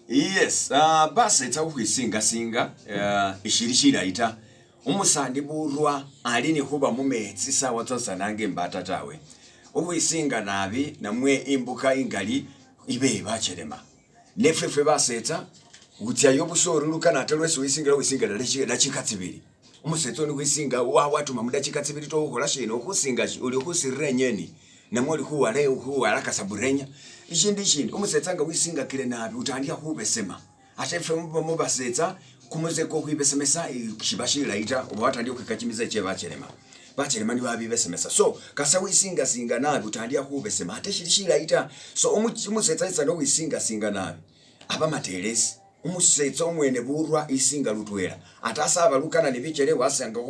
Yes, basi tawuhisinga singa ishirishira ita umusandi burwa alini huba mumetsi sawa tsosa nange mbata tawe uhisinga nabi namwe imbuka ingali ibe bachelema nefefe basetsa utya yobusoro lukana atalwese uhisinga dachikatsibiri umusetso ni uhisinga wa watu mamudachikatsibiri to uhola shino uhusinga uli uhusirire nyeni namwe uli huwale uhuwala kasaburenya ishindi umusetsa nga uhisinga kile nabi utandia hubesema atefe mu basetsa kumuze ko kwibesemesa kibashira ita ubatandi ukikachimiza che bachelema ni babibesemesa so kasa wisinga singa nabi utandia hubesema ateshirishira ita so umusetsa isa no wisinga singa nabi aba matelesi umusetsa omwene burwa isinga lutwera atasaba lukana nibichere wasanga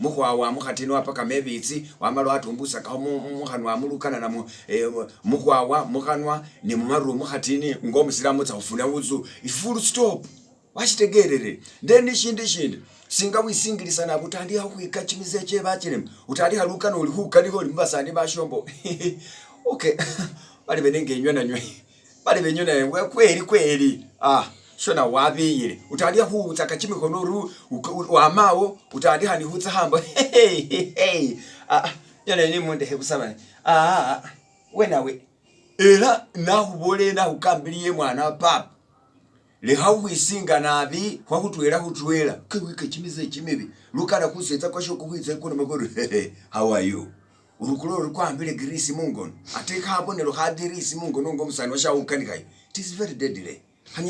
muhwawa muhatino apaka mebitsi wamalo atumbusa ka muhanwa amulukana na muhwawa muhanwa ni mumaru muhatini ngomusiramu tsafuna uzu full stop washitegerere then shindi singa wisingilisa na butandi hakwikachimize che bachirem utali halukana uli hukaliho limbasani bashombo okay bali benengenywa nanywe bali benyona yengwe kweli shona wabiyire utandi huza kachimikono ru wamawo utandi hani huza hamba yana ni munde hebusaba wenawe era nahubole nahukambiliye mwana papa le hawisinga nabi hwakutwera hutwera kwike chimize chimibi lukana kusetsa kwasho kuhitse kuna makuru how are you urukulo rukwambile grisi mungono ateka habonero hadirisi mungono ngomusani washa ukanikai it is very deadly